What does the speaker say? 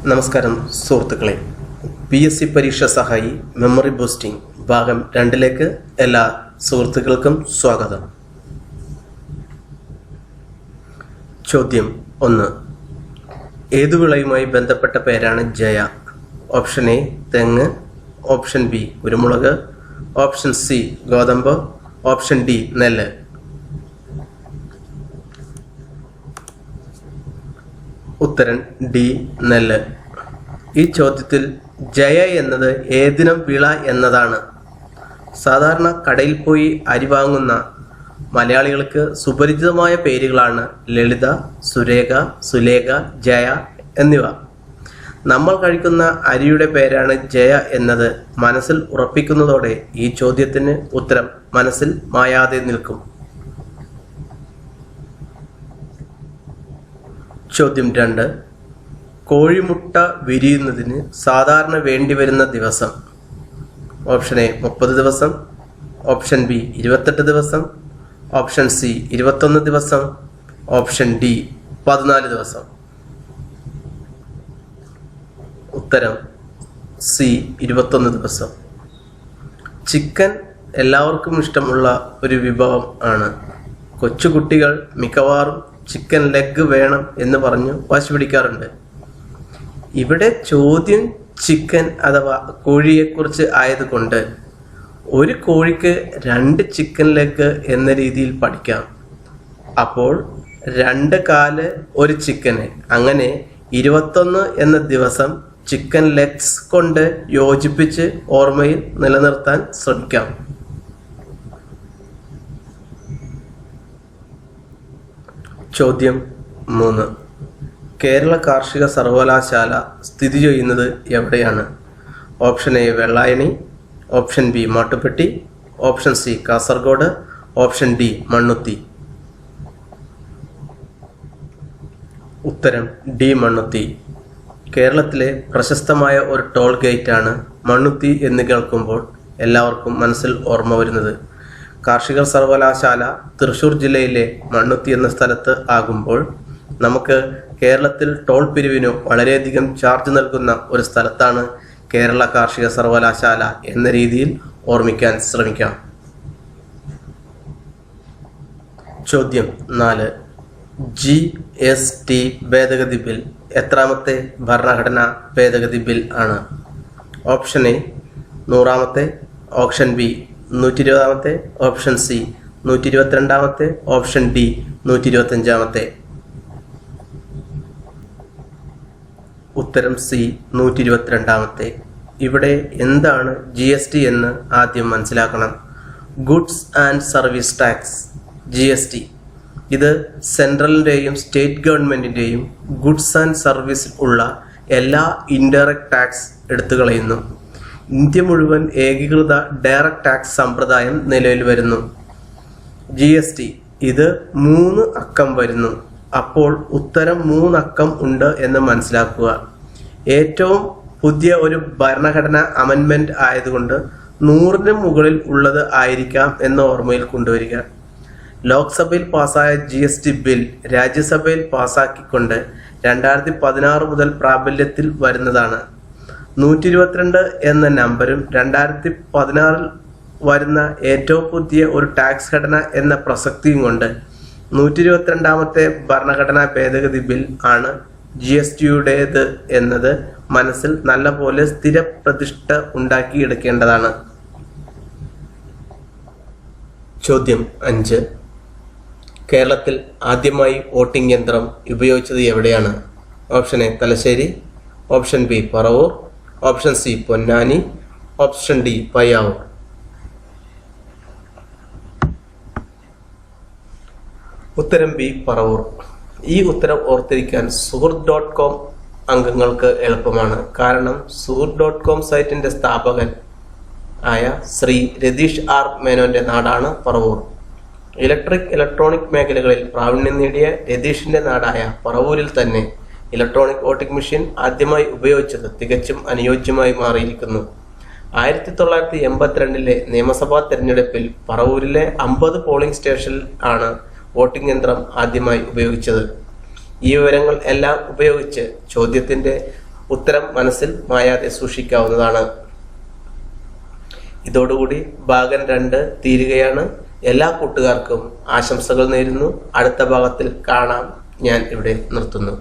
നമസ്കാരം സുഹൃത്തുക്കളെ, PSC പരീക്ഷ സഹായി മെമ്മറി ബൂസ്റ്റിംഗ് ഭാഗം 2 എല്ലാ സുഹൃത്തുക്കൾക്കും സ്വാഗതം. ചോദ്യം 1. ഏതു വിളയുമായി ബന്ധപ്പെട്ട പേരാണ് ജയ? ഓപ്ഷൻ എ തെങ്ങ്, ഓപ്ഷൻ ബി കുരുമുളക്, ഓപ്ഷൻ സി ഗോതമ്പ്, ഓപ്ഷൻ ഡി നെല്ല്. ഉത്തരം ഡി നെല്ല്. ഈ ചോദ്യത്തിൽ ജയ എന്നത് ഏതിനം വിള എന്നതാണ്. സാധാരണ കടയിൽ പോയി അരി വാങ്ങുന്ന മലയാളികൾക്ക് സുപരിചിതമായ പേരുകളാണ് ലളിത, സുരേഖ, സുലേഖ, ജയ എന്നിവ. നമ്മൾ കഴിക്കുന്ന അരിയുടെ പേരാണ് ജയ എന്നത് മനസ്സിൽ ഉറപ്പിക്കുന്നതോടെ ഈ ചോദ്യത്തിന് ഉത്തരം മനസ്സിൽ മായാതെ നിൽക്കും. ചോദ്യം 2. കോഴിമുട്ട വിരിയുന്നതിന് സാധാരണ വേണ്ടിവരുന്ന ദിവസം? ഓപ്ഷൻ എ 30 ദിവസം, ഓപ്ഷൻ ബി 28 ദിവസം, ഓപ്ഷൻ സി 21 ദിവസം, ഓപ്ഷൻ ഡി 14 ദിവസം. ഉത്തരം സി 21 ദിവസം. ചിക്കൻ എല്ലാവർക്കും ഇഷ്ടമുള്ള ഒരു വിഭവം ആണ്. കൊച്ചുകുട്ടികൾ മിക്കവാറും ചിക്കൻ ലെഗ് വേണം എന്ന് പറഞ്ഞു വാശി പിടിക്കാറുണ്ട്. ഇവിടെ ചോദ്യം ചിക്കൻ അഥവാ കോഴിയെക്കുറിച്ച് ആയതുകൊണ്ട് ഒരു കോഴിക്ക് 2 ചിക്കൻ ലെഗ് എന്ന രീതിയിൽ പഠിക്കാം. അപ്പോൾ 2 കാല് ഒരു ചിക്കന്, അങ്ങനെ 21 എന്ന ദിവസം ചിക്കൻ ലെഗ്സ് കൊണ്ട് യോജിപ്പിച്ച് ഓർമ്മയിൽ നിലനിർത്താൻ ശ്രമിക്കാം. ചോദ്യം 3. കേരള കാർഷിക സർവകലാശാല സ്ഥിതി ചെയ്യുന്നത് എവിടെയാണ്? Option A Vellayani, option B Mattupetty, option C Kasaragod, option D Mannuthy. ഉത്തരം ഡി മണ്ണുത്തി. കേരളത്തിലെ പ്രശസ്തമായ ഒരു ടോൾ ഗേറ്റാണ് മണ്ണുത്തി എന്ന് കേൾക്കുമ്പോൾ എല്ലാവർക്കും മനസ്സിൽ ഓർമ്മ വരുന്നത്. കാർഷിക സർവകലാശാല തൃശ്ശൂർ ജില്ലയിലെ മണ്ണുത്തി എന്ന സ്ഥലത്ത് ആകുമ്പോൾ നമുക്ക് കേരളത്തിൽ ടോൾ പിരിവിന് വളരെയധികം ചാർജ് നൽകുന്ന ഒരു സ്ഥലത്താണ് കേരള കാർഷിക സർവകലാശാല എന്ന രീതിയിൽ ഓർമ്മിക്കാൻ ശ്രമിക്കാം. ചോദ്യം 4. GST ഭേദഗതി ബിൽ എത്രാമത്തെ ഭരണഘടനാ ഭേദഗതി ബിൽ ആണ്? ഓപ്ഷൻ എ 100ാമത്തെ, ഓപ്ഷൻ ബി 120ാമത്തെ, ഓപ്ഷൻ സി 122ാമത്തെ, ഓപ്ഷൻ ഡി 125ാമത്തെ. ഉത്തരം സി 122ാമത്തെ. ഇവിടെ എന്താണ് GST എന്ന് ആദ്യം മനസ്സിലാക്കണം. Goods and service tax GST. ഇത് സെൻട്രലിൻ്റെയും സ്റ്റേറ്റ് ഗവൺമെൻറ്റിൻ്റെയും ഗുഡ്സ് ആൻഡ് സർവീസിൽ ഉള്ള എല്ലാ ഇൻഡയറക്റ്റ് ടാക്സ് എടുത്തു കളയുന്നു. ഇന്ത്യ മുഴുവൻ ഏകീകൃത ഡയറക്റ്റ് ടാക്സ് സമ്പ്രദായം നിലവിൽ വരുന്നു. GST ഇത് 3 അക്കം വരുന്നു. അപ്പോൾ ഉത്തരം 3 അക്കം ഉണ്ട് എന്ന് മനസ്സിലാക്കുക. ഏറ്റവും പുതിയ ഒരു ഭരണഘടനാ അമെൻമെന്റ് ആയതുകൊണ്ട് 100ന് മുകളിൽ ഉള്ളത് ആയിരിക്കാം എന്ന് ഓർമ്മയിൽ കൊണ്ടുവരിക. ലോക്സഭയിൽ പാസ്സായ GST ബിൽ രാജ്യസഭയിൽ പാസ്സാക്കിക്കൊണ്ട് 2016 മുതൽ പ്രാബല്യത്തിൽ വരുന്നതാണ്. 122 എന്ന നമ്പരും 2016 വരുന്ന ഏറ്റവും പുതിയ ഒരു ടാക്സ് ഘടന എന്ന പ്രസക്തിയും കൊണ്ട് 122ാമത്തെ ഭരണഘടനാ ഭേദഗതി ബിൽ ആണ് GSTയുടേത് എന്നത് മനസ്സിൽ നല്ലപോലെ സ്ഥിരപ്രതിഷ്ഠ ഉണ്ടാക്കിയെടുക്കേണ്ടതാണ്. ചോദ്യം 5. കേരളത്തിൽ ആദ്യമായി വോട്ടിംഗ് യന്ത്രം ഉപയോഗിച്ചത് എവിടെയാണ്? Option A Thalassery, option B Paravur, option C Ponnani, option D Payyavoor. ഉത്തരം ബി പറവൂർ. ഈ ഉത്തരം ഓർത്തിരിക്കാൻ സുഹൃത്ത്.com അംഗങ്ങൾക്ക് എളുപ്പമാണ്. കാരണം സുഹൃത്ത്.com സൈറ്റിന്റെ സ്ഥാപകൻ ആയ ശ്രീ രതീഷ് ആർ മേനോന്റെ നാടാണ് പറവൂർ. ഇലക്ട്രോണിക് മേഖലകളിൽ പ്രാവീണ്യം നേടിയ രതീഷിന്റെ നാടായ പറവൂരിൽ തന്നെ ഇലക്ട്രോണിക് വോട്ടിംഗ് മെഷീൻ ആദ്യമായി ഉപയോഗിച്ചത് തികച്ചും അനുയോജ്യമായി മാറിയിരിക്കുന്നു. 1982 നിയമസഭാ തെരഞ്ഞെടുപ്പിൽ പറവൂരിലെ 50 പോളിംഗ് സ്റ്റേഷനിൽ ആണ് വോട്ടിംഗ് യന്ത്രം ആദ്യമായി ഉപയോഗിച്ചത്. ഈ വിവരങ്ങൾ എല്ലാം ഉപയോഗിച്ച് ചോദ്യത്തിന്റെ ഉത്തരം മനസ്സിൽ മായാതെ സൂക്ഷിക്കാവുന്നതാണ്. ഇതോടുകൂടി ഭാഗം 2 തീരുകയാണ്. എല്ലാ കൂട്ടുകാർക്കും ആശംസകൾ നേരുന്നു. അടുത്ത ഭാഗത്തിൽ കാണാം. ഞാൻ ഇവിടെ നിർത്തുന്നു.